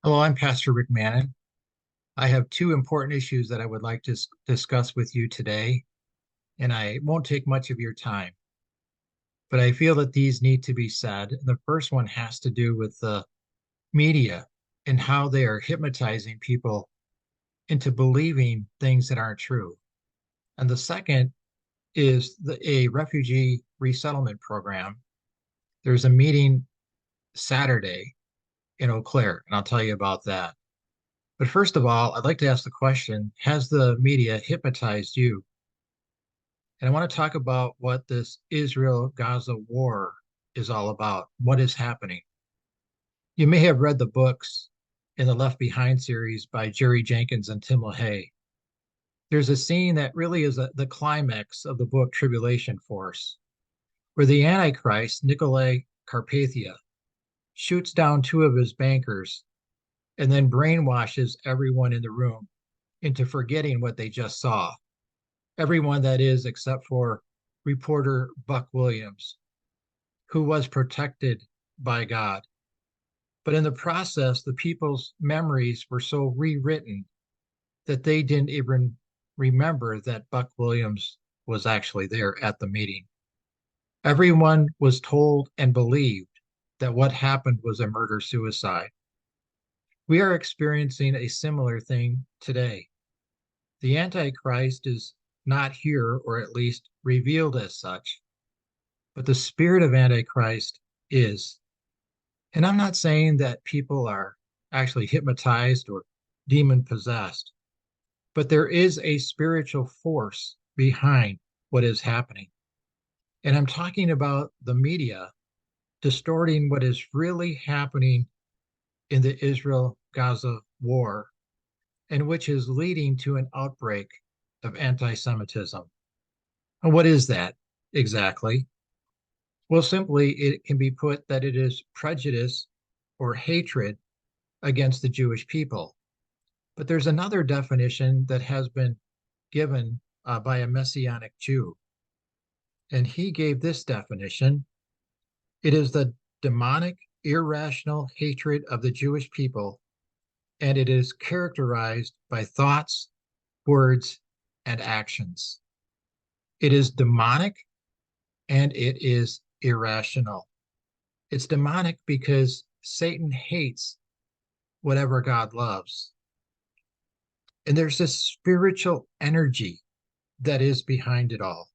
Hello, I'm Pastor Rick Mannon. I have two important issues that I would like to discuss with you today, and I won't take much of your time, but I feel that these need to be said. The first one has to do with the media and how they are hypnotizing people into believing things that aren't true. And the second is a refugee resettlement program. There's a meeting Saturday in Eau Claire, and I'll tell you about that. But first of all, I'd like to ask the question, has the media hypnotized you? And I want to talk about what this Israel-Gaza war is all about, what is happening. You may have read the books in the Left Behind series by Jerry Jenkins and Tim LaHaye. There's a scene that really is the climax of the book Tribulation Force, where the Antichrist, Nikolai Carpathia, shoots down two of his bankers and then brainwashes everyone in the room into forgetting what they just saw. Everyone, that is, except for reporter Buck Williams, who was protected by God. But in the process, the people's memories were so rewritten that they didn't even remember that Buck Williams was actually there at the meeting. Everyone was told and believed that what happened was a murder suicide. We are experiencing a similar thing today. The Antichrist is not here, or at least revealed as such, but the spirit of Antichrist is. And I'm not saying that people are actually hypnotized or demon possessed, but there is a spiritual force behind what is happening. And I'm talking about the media distorting what is really happening in the Israel-Gaza war, and which is leading to an outbreak of anti-Semitism. And what is that exactly? Well, simply, it can be put that it is prejudice or hatred against the Jewish people. But there's another definition that has been given by a Messianic Jew. And he gave this definition: it is the demonic, irrational hatred of the Jewish people, and it is characterized by thoughts, words, and actions. It is demonic and it is irrational. It's demonic because Satan hates whatever God loves. And there's this spiritual energy that is behind it all.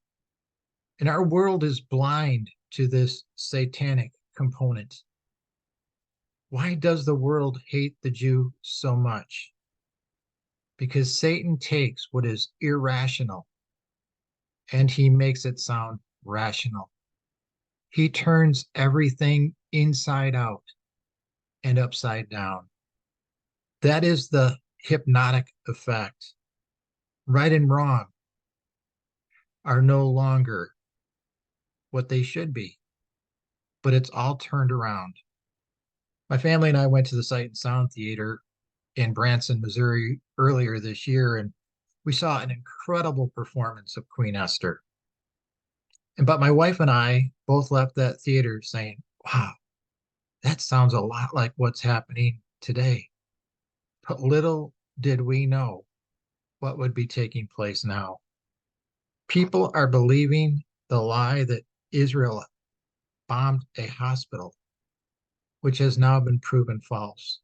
And our world is blind to this satanic component. Why does the world hate the Jew so much? Because Satan takes what is irrational and he makes it sound rational. He turns everything inside out and upside down. That is the hypnotic effect. Right and wrong are no longer what they should be, but it's all turned around. My family and I went to the Sight and Sound Theater in Branson, Missouri earlier this year, and we saw an incredible performance of Queen Esther. But my wife and I both left that theater saying, wow, that sounds a lot like what's happening today. But little did we know what would be taking place now. People are believing the lie that Israel bombed a hospital, which has now been proven false.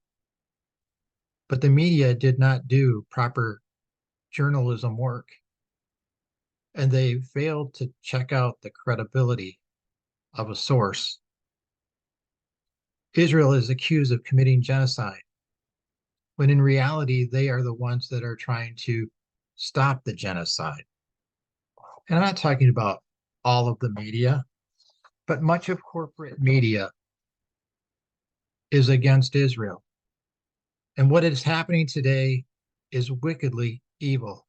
But the media did not do proper journalism work, and they failed to check out the credibility of a source. Israel is accused of committing genocide, when in reality, they are the ones that are trying to stop the genocide. And I'm not talking about all of the media, but much of corporate media is against Israel. And what is happening today is wickedly evil.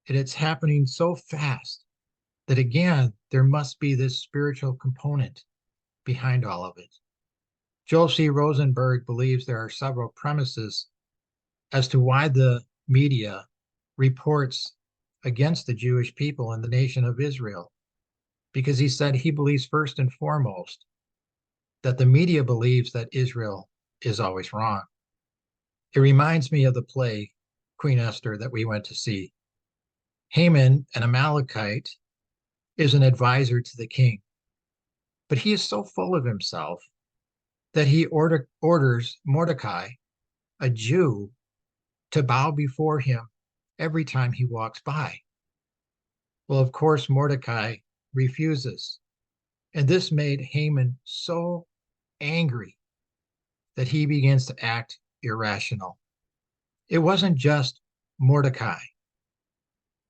And it's happening so fast that, again, there must be this spiritual component behind all of it. Joel C. Rosenberg believes there are several premises as to why the media reports against the Jewish people in the nation of Israel. Because he said he believes first and foremost that the media believes that Israel is always wrong. It reminds me of the play Queen Esther that we went to see. Haman, an Amalekite, is an advisor to the king, but he is so full of himself that he orders Mordecai, a Jew, to bow before him every time he walks by. Well, of course, Mordecai refuses. And this made Haman so angry that he begins to act irrational. It wasn't just Mordecai,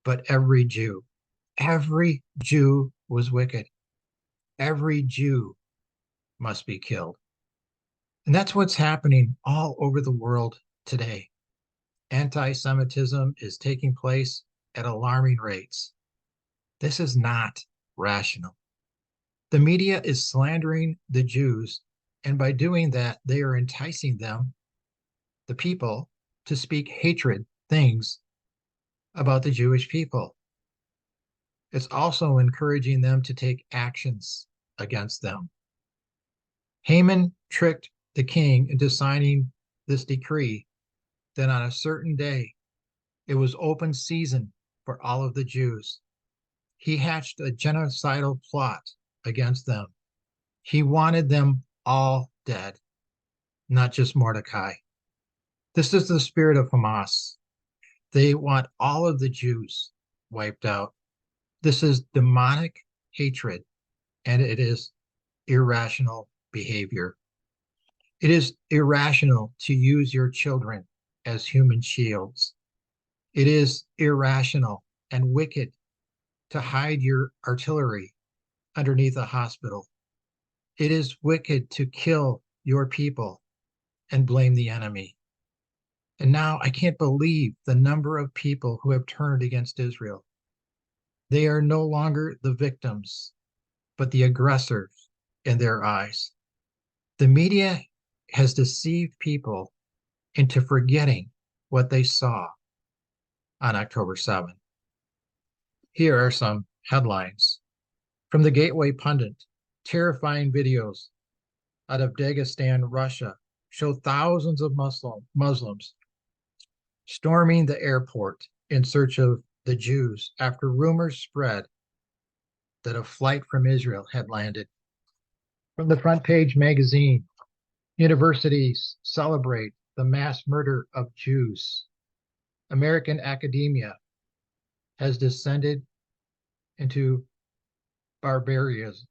but every Jew. Every Jew was wicked. Every Jew must be killed. And that's what's happening all over the world today. Anti-Semitism is taking place at alarming rates. This is not rational. The media is slandering the Jews, and by doing that, they are enticing them, the people, to speak hatred things about the Jewish people. It's also encouraging them to take actions against them. Haman tricked the king into signing this decree that on a certain day, it was open season for all of the Jews. He hatched a genocidal plot against them. He wanted them all dead, not just Mordecai. This is the spirit of Hamas. They want all of the Jews wiped out. This is demonic hatred, and it is irrational behavior. It is irrational to use your children as human shields. It is irrational and wicked to hide your artillery underneath a hospital. It is wicked to kill your people and blame the enemy. And now I can't believe the number of people who have turned against Israel. They are no longer the victims, but the aggressors in their eyes. The media has deceived people into forgetting what they saw on October 7th. Here are some headlines. From the Gateway Pundit, terrifying videos out of Dagestan, Russia, show thousands of Muslims storming the airport in search of the Jews after rumors spread that a flight from Israel had landed. From the Front Page magazine, universities celebrate the mass murder of Jews. American academia has descended into barbarism.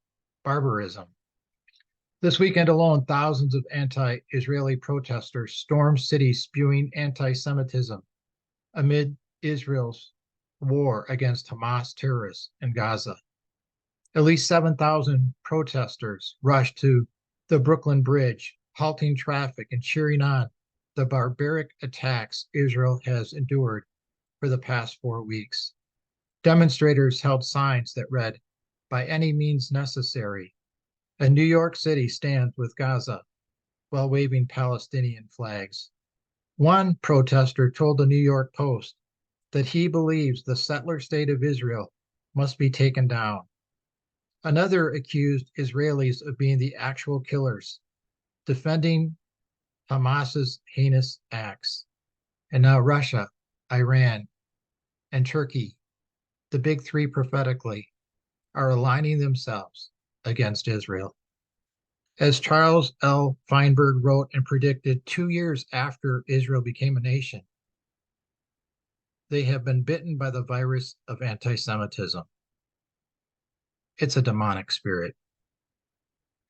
This weekend alone, thousands of anti-Israeli protesters stormed cities spewing anti-Semitism amid Israel's war against Hamas terrorists in Gaza. At least 7,000 protesters rushed to the Brooklyn Bridge, halting traffic and cheering on the barbaric attacks Israel has endured for the past 4 weeks. Demonstrators held signs that read, "By any means necessary," and New York City stands with Gaza while waving Palestinian flags. One protester told the New York Post that he believes the settler state of Israel must be taken down. Another accused Israelis of being the actual killers, defending Hamas's heinous acts. And now Russia, Iran, and Turkey, the big three prophetically, are aligning themselves against Israel. As Charles L. Feinberg wrote and predicted 2 years after Israel became a nation, they have been bitten by the virus of anti-Semitism. It's a demonic spirit.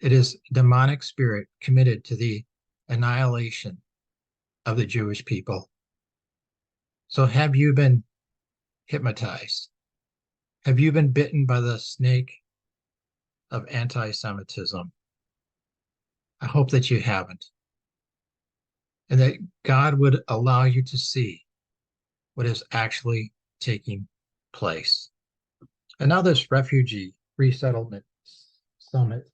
It is a demonic spirit committed to the annihilation of the Jewish people. So have you been hypnotized? Have you been bitten by the snake of anti-Semitism? I hope that you haven't. And that God would allow you to see what is actually taking place. And now this refugee resettlement summit.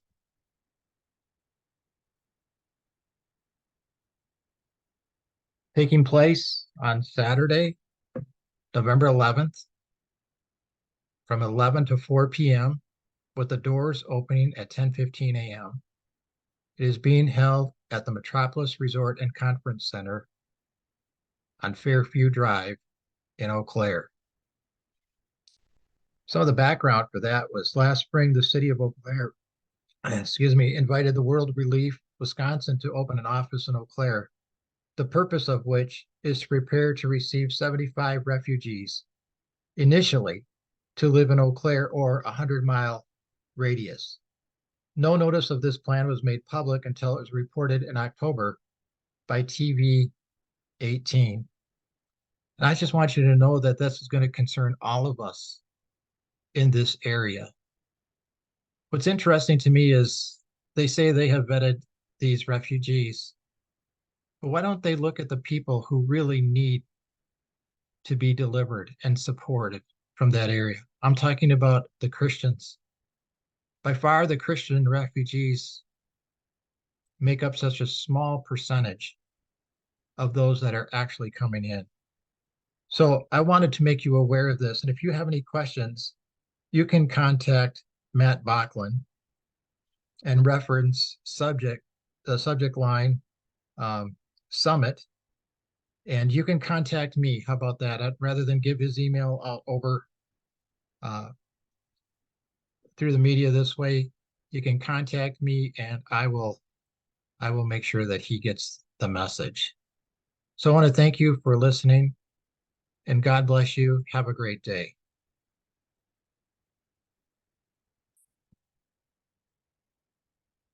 Taking place on Saturday, November 11th, from 11 to 4 p.m., with the doors opening at 10:15 a.m. It is being held at the Metropolis Resort and Conference Center on Fairview Drive in Eau Claire. Some of the background for that was last spring, the city of Eau Claire, invited the World Relief Wisconsin to open an office in Eau Claire, the purpose of which is to prepare to receive 75 refugees, initially to live in Eau Claire or a 100-mile radius. No notice of this plan was made public until it was reported in October by TV 18. And I just want you to know that this is going to concern all of us in this area. What's interesting to me is they say they have vetted these refugees, but why don't they look at the people who really need to be delivered and supported from that area? I'm talking about the Christians. By far, the Christian refugees make up such a small percentage of those that are actually coming in. So I wanted to make you aware of this. And if you have any questions, you can contact Matt Bachlan and reference the subject line summit. And you can contact me. How about that? Rather than give his email out over through the media this way, you can contact me and I will make sure that he gets the message. So I want to thank you for listening and God bless you. Have a great day.